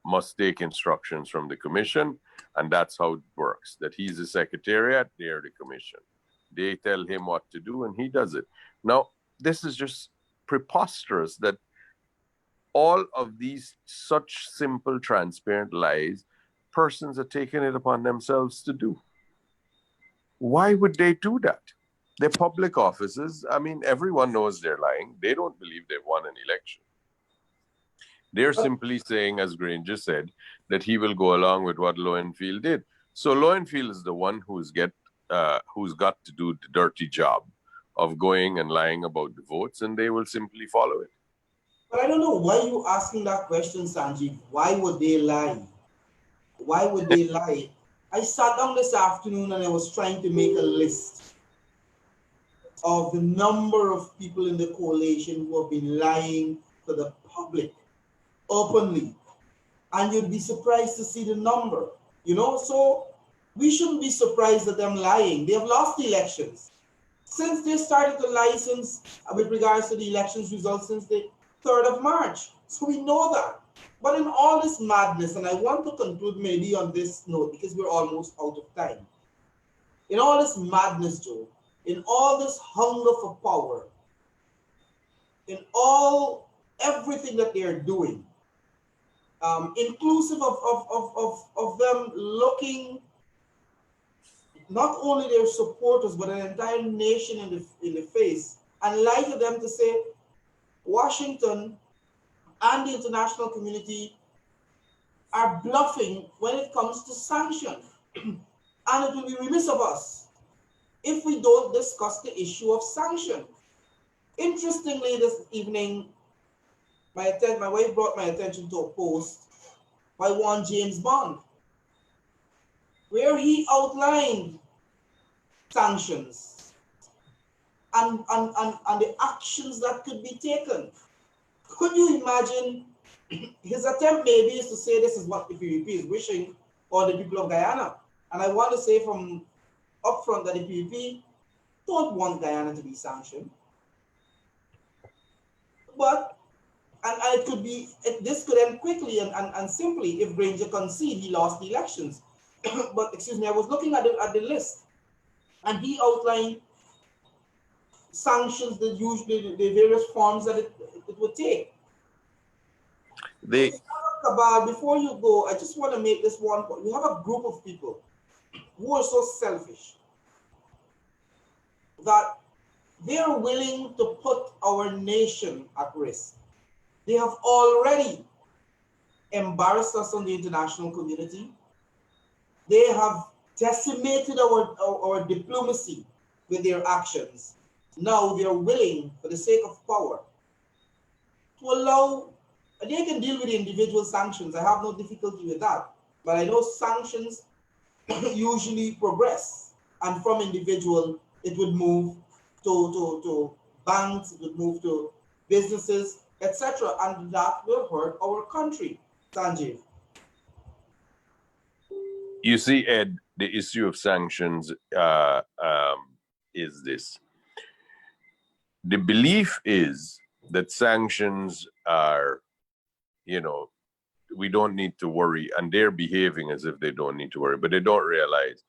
must take instructions from the commission, and that's how it works. That he's the secretariat, they're the commission. They tell him what to do, and he does it. Now, this is just preposterous that all of these such simple, transparent lies, persons are taking it upon themselves to do. Why would they do that? They're public offices. I mean, everyone knows they're lying. They don't believe they've won an election. They're simply saying, as Granger said, that he will go along with what Lowenfield did. So Lowenfield is the one who's got to do the dirty job of going and lying about the votes, and they will simply follow it. But I don't know why you asking that question, Sanjeev. Why would they lie? Why would they lie? I sat down this afternoon and I was trying to make a list of the number of people in the coalition who have been lying to the public openly. And you'd be surprised to see the number, So we shouldn't be surprised at them lying. They have lost the elections. Since they started to license with regards to the elections results since the 3rd of March. So we know that. But in all this madness, and I want to conclude maybe on this note because we're almost out of time. In all this madness, Joe, in all this hunger for power, in everything that they're doing, inclusive of them looking not only their supporters but an entire nation in the face and lie to them to say Washington and the international community are bluffing when it comes to sanctions. And it will be remiss of us if we don't discuss the issue of sanction. Interestingly, this evening, my wife brought my attention to a post by one James Bond, where he outlined sanctions and the actions that could be taken. Could you imagine his attempt maybe is to say this is what the PPP is wishing or the people of Guyana. And I want to say from upfront that the PPP don't want Guyana to be sanctioned. But, and it could be, this could end quickly and simply if Granger conceded he lost the elections. But excuse me, I was looking at the list and he outlined sanctions, the various forms that it would take. Before you go, I just want to make this one point. We have a group of people who are so selfish that they are willing to put our nation at risk. They have already embarrassed us on the international community. They have decimated our diplomacy with their actions. Now they are willing, for the sake of power, to allow. They can deal with the individual sanctions. I have no difficulty with that. But I know sanctions usually progress. And from individual, it would move to banks, it would move to businesses, etc. And that will hurt our country. Sanjeev. You see, Ed, the issue of sanctions is this. The belief is that sanctions are, we don't need to worry, and they're behaving as if they don't need to worry, but they don't realize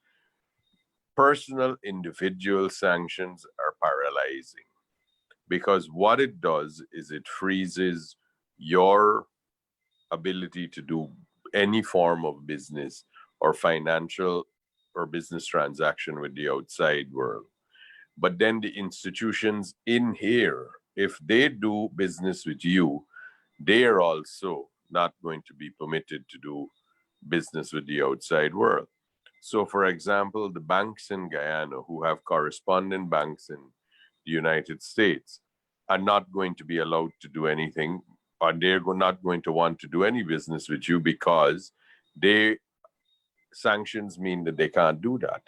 personal individual sanctions are paralyzing, because what it does is it freezes your ability to do any form of business or financial or business transaction with the outside world. But then the institutions in here, if they do business with you, they are also not going to be permitted to do business with the outside world. So, for example, the banks in Guyana who have correspondent banks in the United States are not going to be allowed to do anything, or they're not going to want to do any business with you, because they sanctions mean that they can't do that.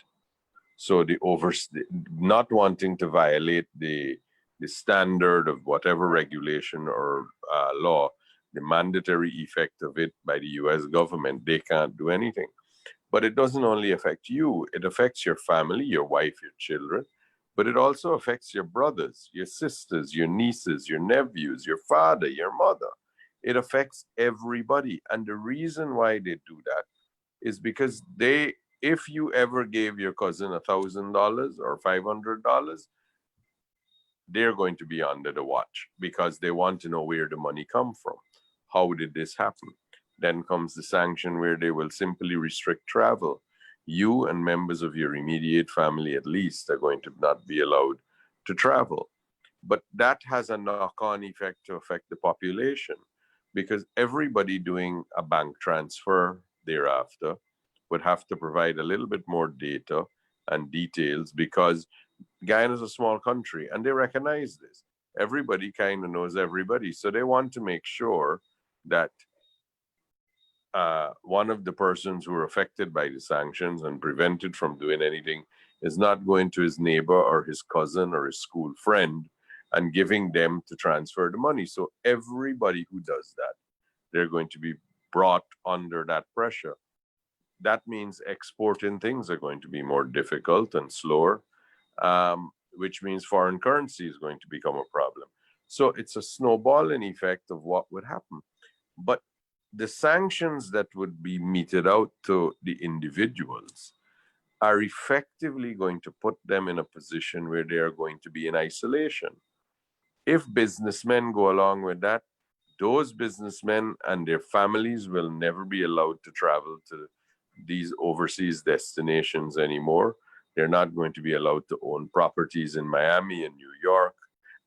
So the not wanting to violate the standard of whatever regulation or law, the mandatory effect of it by the U.S. government, they can't do anything. But it doesn't only affect you; it affects your family, your wife, your children, but it also affects your brothers, your sisters, your nieces, your nephews, your father, your mother. It affects everybody, and the reason why they do that is because if you ever gave your cousin $1,000 or $500, they're going to be under the watch, because they want to know where the money come from. How did this happen? Then comes the sanction where they will simply restrict travel. You and members of your immediate family at least are going to not be allowed to travel. But that has a knock-on effect to affect the population, because everybody doing a bank transfer thereafter would have to provide a little bit more data and details, because Guyana is a small country and they recognize this. Everybody kind of knows everybody. So they want to make sure that one of the persons who are affected by the sanctions and prevented from doing anything is not going to his neighbor or his cousin or his school friend and giving them to transfer the money. So everybody who does that, they're going to be brought under that pressure. That means exporting things are going to be more difficult and slower, which means foreign currency is going to become a problem. So it's a snowballing effect of what would happen. But the sanctions that would be meted out to the individuals are effectively going to put them in a position where they are going to be in isolation. If businessmen go along with that, those businessmen and their families will never be allowed to travel to these overseas destinations anymore. They're not going to be allowed to own properties in Miami and New York.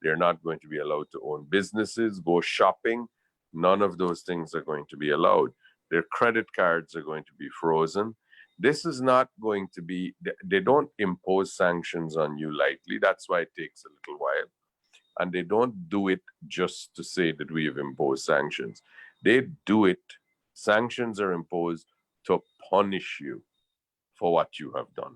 They're not going to be allowed to own businesses, go shopping. None of those things are going to be allowed. Their credit cards are going to be frozen. This is not going to be, they don't impose sanctions on you lightly. That's why it takes a little while. And they don't do it just to say that we have imposed sanctions. They do it, sanctions are imposed to punish you for what you have done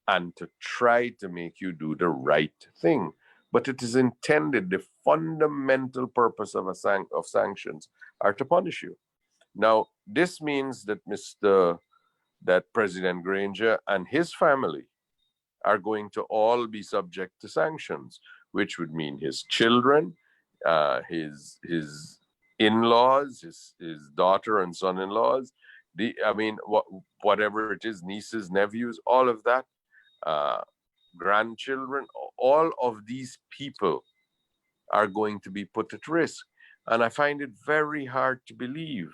and to try to make you do the right thing. But it is intended, the fundamental purpose of sanctions are to punish you. Now, this means that that President Granger and his family are going to all be subject to sanctions, which would mean his children, his in-laws, his daughter and son-in-laws, whatever it is, nieces, nephews, all of that, grandchildren, all of these people are going to be put at risk. And I find it very hard to believe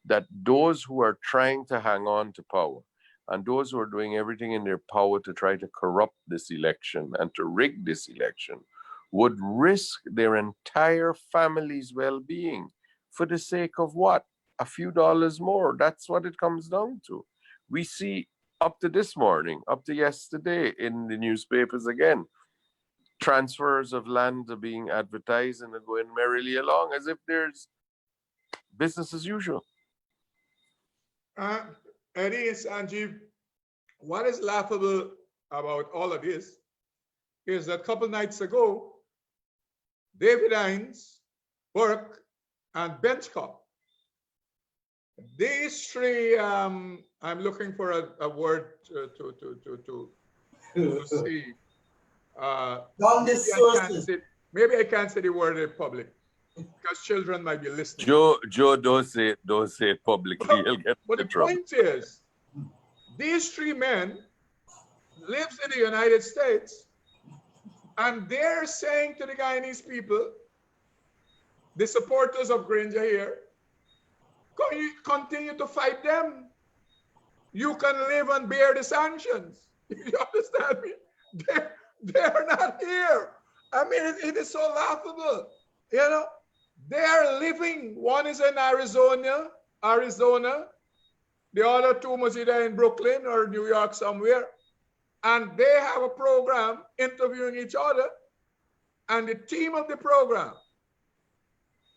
that those who are trying to hang on to power and those who are doing everything in their power to try to corrupt this election and to rig this election would risk their entire family's well-being for the sake of what? A few dollars more. That's what it comes down to. We see up to this morning, up to yesterday in the newspapers again, transfers of land are being advertised and are going merrily along as if there's business as usual. Eddie, Sanjeev, what is laughable about all of this is that a couple nights ago, David Hines, Burke, and Benchcop, these three, I'm looking for a word to see. Down this sources. Maybe I can't say the word in public. because children might be listening. Joe, don't say it publicly. You'll get But into the trouble. point is, these three men lives in the United States, and they're saying to the Guyanese people, the supporters of Granger here, continue to fight them. You can live and bear the sanctions. You understand me? They're not here. I mean, it is so laughable. You know, they are living. One is in Arizona. The other two must be there in Brooklyn or New York somewhere. And they have a program interviewing each other. And the theme of the program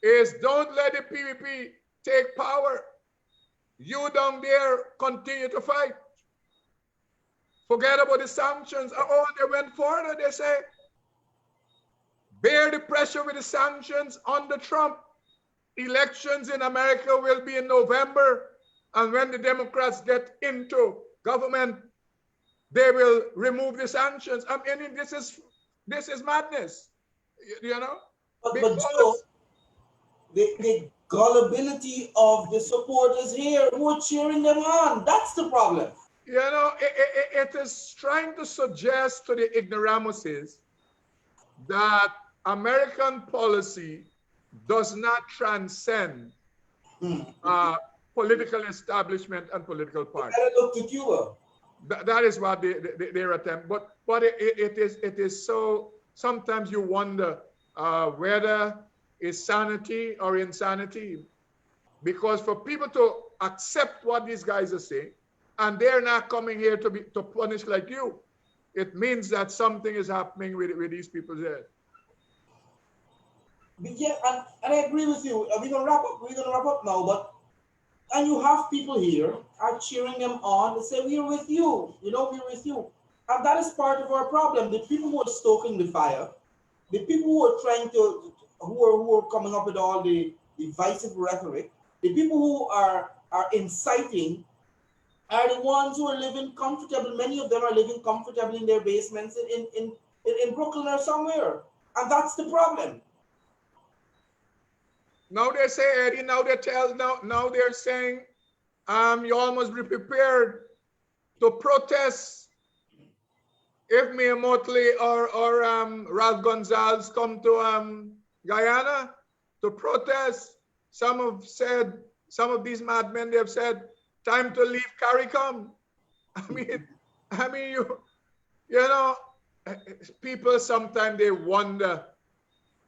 is don't let the PVP take power. You down there continue to fight. Forget about the sanctions. Oh, they went further. They say, bear the pressure with the sanctions under Trump. Elections in America will be in November. And when the Democrats get into government, they will remove the sanctions. I mean, this is madness, you know? But Joe, the gullibility of the supporters here who are cheering them on, that's the problem. You know, it is trying to suggest to the ignoramuses that American policy does not transcend political establishment and political parties. Better look to Cuba. That is what their attempt. But it is so. Sometimes you wonder whether it's sanity or insanity, because for people to accept what these guys are saying, and they're not coming here to punish like you, it means that something is happening with these people's head. Yeah, and I agree with you. We're gonna wrap up now, but and you have people here are cheering them on. They say we're with you, we're with you, and that is part of our problem. The people who are stoking the fire, the people who are trying to, who are coming up with all the divisive rhetoric, the people who are inciting, are the ones who are living comfortable. Many of them are living comfortably in their basements in Brooklyn or somewhere, and that's the problem. Now they say, Eddie, now they're saying, you all must be prepared to protest if Mayor Motley or Ralph Gonzalez come to Guyana to protest. Some of these madmen, they have said, time to leave CARICOM. I mean, you know, people sometimes they wonder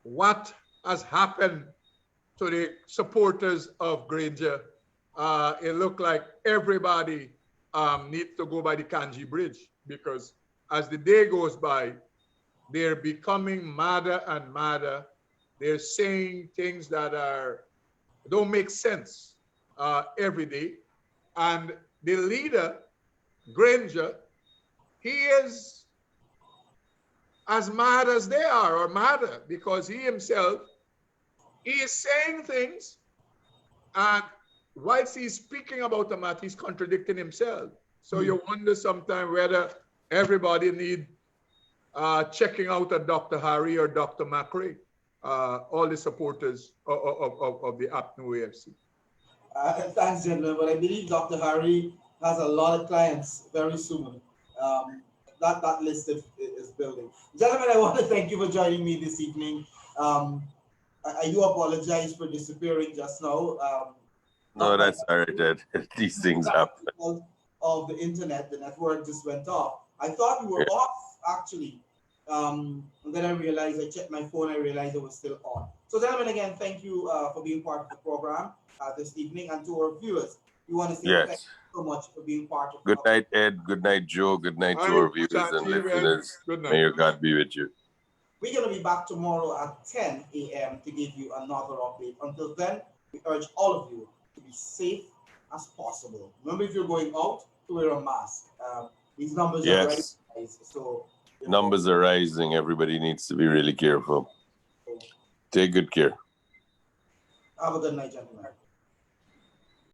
what has happened to the supporters of Granger. It looked like everybody needs to go by the Kanji Bridge, because as the day goes by, they're becoming madder and madder. They're saying things that don't make sense every day. And the leader, Granger, he is as mad as they are, or madder, because he himself, he is saying things, and whilst he's speaking about the matter, he's contradicting himself. So you wonder sometimes whether everybody need checking out a Dr. Harry or Dr. McRae, all the supporters of the APNU AFC. Thanks, gentlemen, but I believe Dr. Harry has a lot of clients very soon. That list is building. Gentlemen, I want to thank you for joining me this evening. I do apologize for disappearing just now. No, that's all right, Ed. These things happen. Of the internet, the network just went off. I thought we were off, actually. And then I realized, I checked my phone, I realized it was still on. So gentlemen, again, thank you for being part of the program this evening. And to our viewers, we want to say thank you so much for being part of Good night, Ed. Good night, Joe. Good night to our viewers and listeners. Good night. May your God be with you. We're going to be back tomorrow at 10 a.m. to give you another update. Until then, we urge all of you to be safe as possible. Remember, if you're going out, to wear a mask. These numbers are rising, so numbers are rising. Everybody needs to be really careful. Take good care. Have a good night, gentlemen.